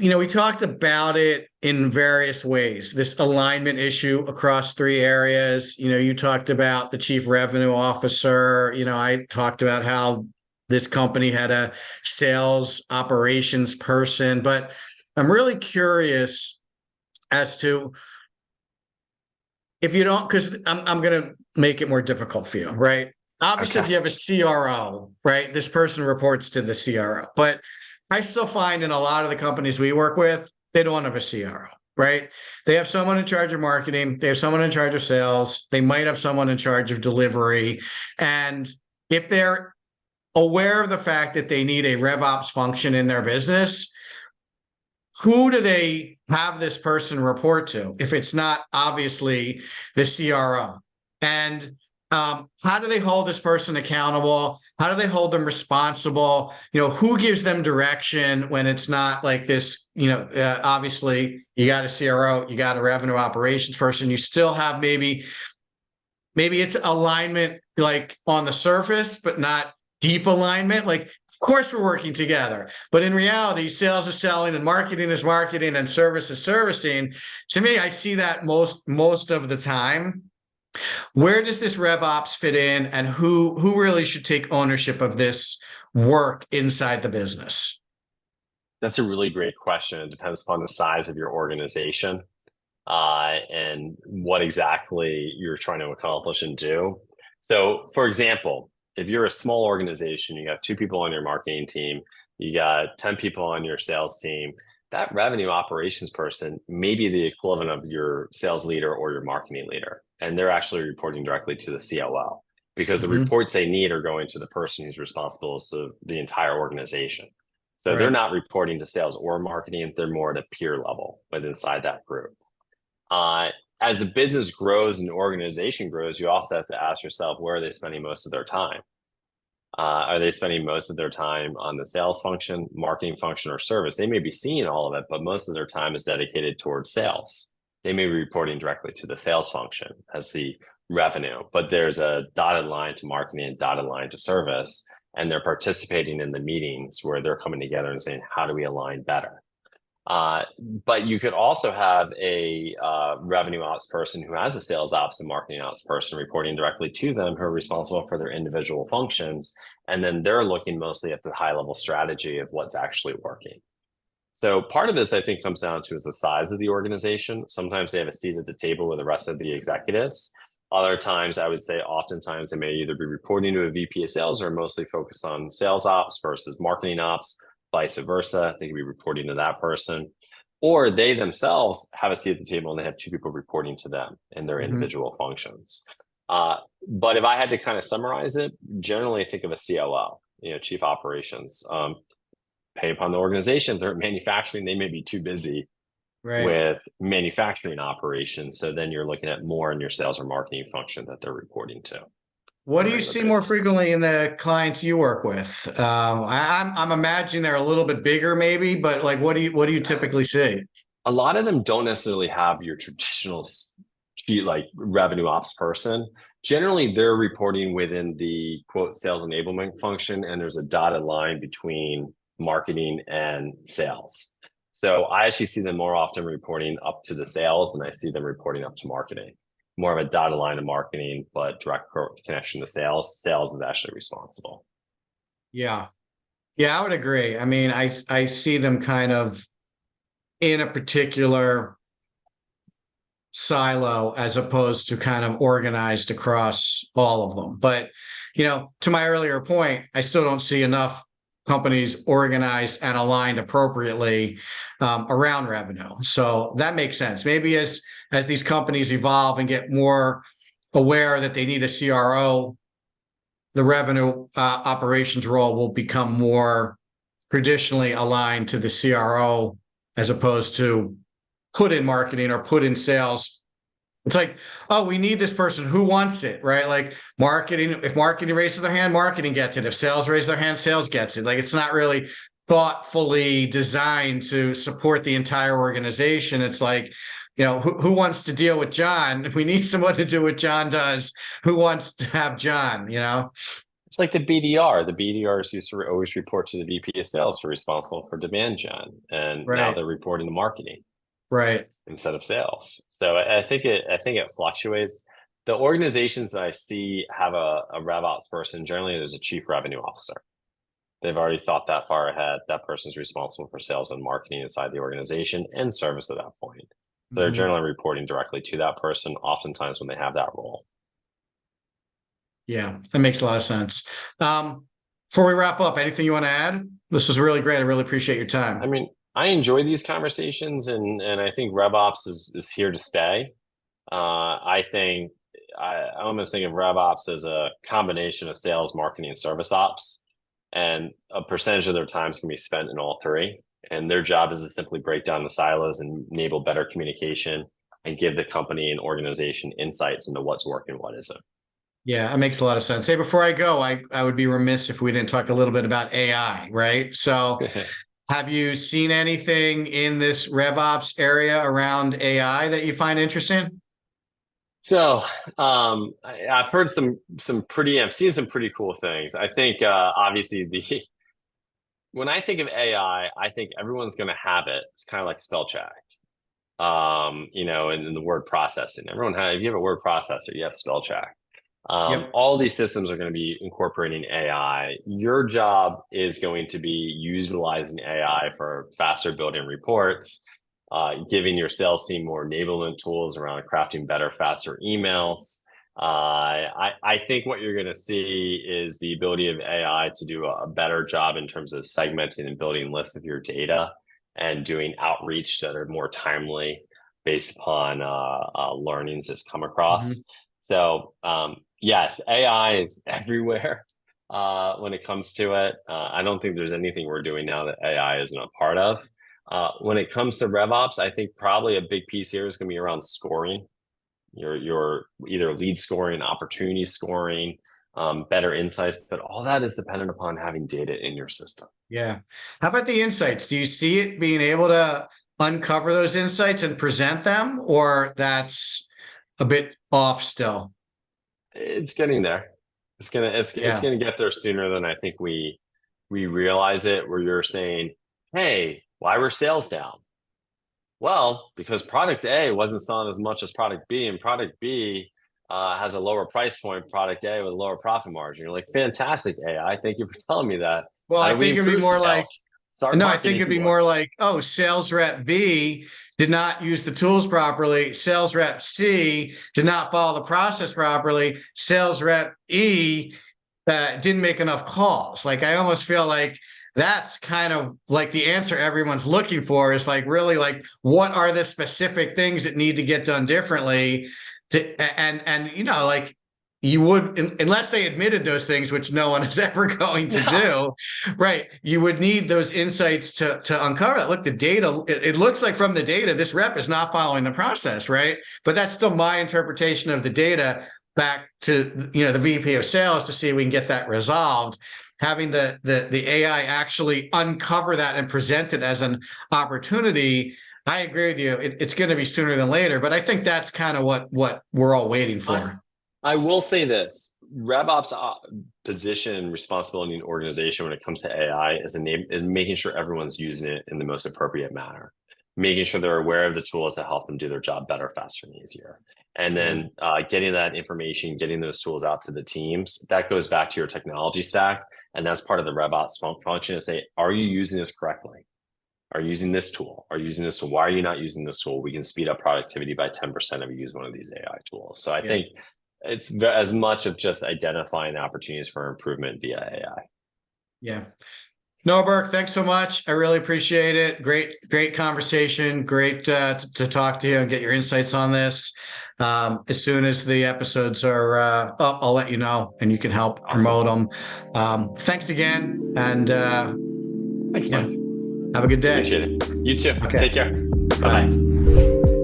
we talked about it in various ways, this alignment issue across three areas. You talked about the chief revenue officer. I talked about how this company had a sales operations person, but I'm really curious as to if you don't, because I'm going to make it more difficult for you, right? Obviously, if Okay. you have a CRO, right, this person reports to the CRO. But I still find in a lot of the companies we work with, they don't have a CRO, right? They have someone in charge of marketing, they have someone in charge of sales, they might have someone in charge of delivery. And if they're aware of the fact that they need a RevOps function in their business, who do they have this person report to if it's not obviously the CRO? And how do they hold this person accountable? How do they hold them responsible? Who gives them direction when it's not like this? Obviously, you got a CRO, you got a revenue operations person. You still have maybe it's alignment like on the surface, but not deep alignment. Like, of course, we're working together, but in reality, sales is selling and marketing is marketing and service is servicing. To me, I see that most of the time. Where does this RevOps fit in, and who really should take ownership of this work inside the business? That's a really great question. It depends upon the size of your organization and what exactly you're trying to accomplish and do. So, for example, if you're a small organization, you got 2 people on your marketing team, you got 10 people on your sales team, that revenue operations person may be the equivalent of your sales leader or your marketing leader. And they're actually reporting directly to the COO because the reports they need are going to the person who's responsible for the entire organization. So they're Right. not reporting to sales or marketing, they're more at a peer level within inside that group. As the business grows and the organization grows, you also have to ask yourself, where are they spending most of their time? Are they spending most of their time on the sales function, marketing function, or service? They may be seeing all of it, but most of their time is dedicated towards sales. They may be reporting directly to the sales function as the revenue, but there's a dotted line to marketing and dotted line to service, and they're participating in the meetings where they're coming together and saying, how do we align better? But you could also have a revenue ops person who has a sales ops and marketing ops person reporting directly to them who are responsible for their individual functions. And then they're looking mostly at the high level strategy of what's actually working. So part of this, I think, comes down to is the size of the organization. Sometimes they have a seat at the table with the rest of the executives. Other times, I would say oftentimes they may either be reporting to a VP of sales or mostly focused on sales ops versus marketing ops. Vice versa, they can be reporting to that person, or they themselves have a seat at the table and they have 2 people reporting to them in their individual functions. But if I had to kind of summarize it, generally I think of a COO, chief operations. Depending upon the organization, they're manufacturing, they may be too busy with manufacturing operations. So then you're looking at more in your sales or marketing function that they're reporting to. What do you see more frequently in the clients you work with? I'm imagining they're a little bit bigger, maybe, but like, what do you typically see? A lot of them don't necessarily have your traditional like revenue ops person. Generally, they're reporting within the quote sales enablement function, and there's a dotted line between marketing and sales. So I actually see them more often reporting up to the sales, and I see them reporting up to marketing. More of a dotted line of marketing, but direct connection to sales. Sales is actually responsible. Yeah. Yeah, I would agree. I mean, I see them kind of in a particular silo as opposed to kind of organized across all of them. But, to my earlier point, I still don't see enough companies organized and aligned appropriately around revenue. So that makes sense. Maybe as these companies evolve and get more aware that they need a CRO, the revenue operations role will become more traditionally aligned to the CRO as opposed to put in marketing or put in sales. It's like, oh, we need this person. Who wants it, right? Like marketing, if marketing raises their hand, marketing gets it. If sales raise their hand, sales gets it. Like it's not really thoughtfully designed to support the entire organization. It's like, who wants to deal with John? If we need someone to do what John does, who wants to have John, It's like the BDR. The BDRs used to always report to the VP of sales, who are responsible for demand gen, and now Right. they're reporting to marketing Right. instead of sales. So I think it fluctuates. The organizations that I see have a RevOps person, generally there's a chief revenue officer. They've already thought that far ahead. That person's responsible for sales and marketing inside the organization and service at that point. So they're Mhm. generally reporting directly to that person, oftentimes when they have that role. Yeah, that makes a lot of sense. Before we wrap up, anything you want to add? This was really great. I really appreciate your I time. mean, I enjoy these conversations, and I think RevOps is here to stay. I think I almost think of RevOps as a combination of sales, marketing, and service ops, and a percentage of their time can be spent in all three. And their job is to simply break down the silos and enable better communication and give the company and organization insights into what's working, what isn't. Yeah, that makes a lot of sense. Hey, before I go, I would be remiss if we didn't talk a little bit about AI, right? So have you seen anything in this RevOps area around AI that you find interesting? So I've heard I've seen some pretty cool things. I think obviously the when I think of AI, I think everyone's going to have it. It's kind of like spell check, and the word processing. If you have a word processor, you have spell check. Yep. All these systems are going to be incorporating AI. Your job is going to be utilizing AI for faster building reports, giving your sales team more enablement tools around crafting better, faster emails. I think what you're going to see is the ability of AI to do a better job in terms of segmenting and building lists of your data and doing outreach that are more timely based upon learnings that's come across. Mhm. So yes, AI is everywhere when it comes to it. I don't think there's anything we're doing now that AI isn't a part of. When it comes to RevOps, I think probably a big piece here is going to be around scoring. Your either lead scoring, opportunity scoring, better insights, but all that is dependent upon having data in your system. Yeah. How about the insights? Do you see it being able to uncover those insights and present them, or that's a bit off still? It's getting there. It's Yeah. gonna get there sooner than I think we realize it. Where you're saying, "Hey, why were sales down?" Well, because product A wasn't selling as much as product B, and product B has a lower price point. Product A with a lower profit margin. You're like, fantastic, AI. Thank you for telling me that. Well, How I do we think it'd be improve more like, sales? Start no, I think marketing it'd be more. more like, oh, sales rep B did not use the tools properly. Sales rep C did not follow the process properly. Sales rep E didn't make enough calls. Like, I almost feel like that's kind of like the answer everyone's looking for is like, really, like, what are the specific things that need to get done differently and like, you would, unless they admitted those things, which no one is ever going to No. do, right? You would need those insights to uncover that. Look, the data, it looks like from the data, this rep is not following the process, right? But that's still my interpretation of the data back to the VP of sales to see if we can get that resolved. Having the AI actually uncover that and present it as an opportunity. I agree with you. It's going to be sooner than later, but I think that's kind of what we're all waiting I, for. I will say this: RevOps position and responsibility in organization when it comes to AI is making sure everyone's using it in the most appropriate manner, making sure they're aware of the tools that help them do their job better, faster, and easier. And Yeah. then getting that information, getting those tools out to the teams, that goes back to your technology stack. And that's part of the RevOps function to say, are you using this correctly? Are you using this tool? Are you using this tool? Why are you not using this tool? We can speed up productivity by 10% if you use one of these AI tools. So I Yeah. think it's as much of just identifying opportunities for improvement via AI. Yeah. No, Berk, thanks so much. I really appreciate it. Great conversation. Great to talk to you and get your insights on this. As soon as the episodes are up, I'll let you know and you can help promote Awesome. them. Thanks again. And Thanks, yeah, Mike. have a good day. Appreciate it. You too. Okay. Take care. Bye bye. Bye.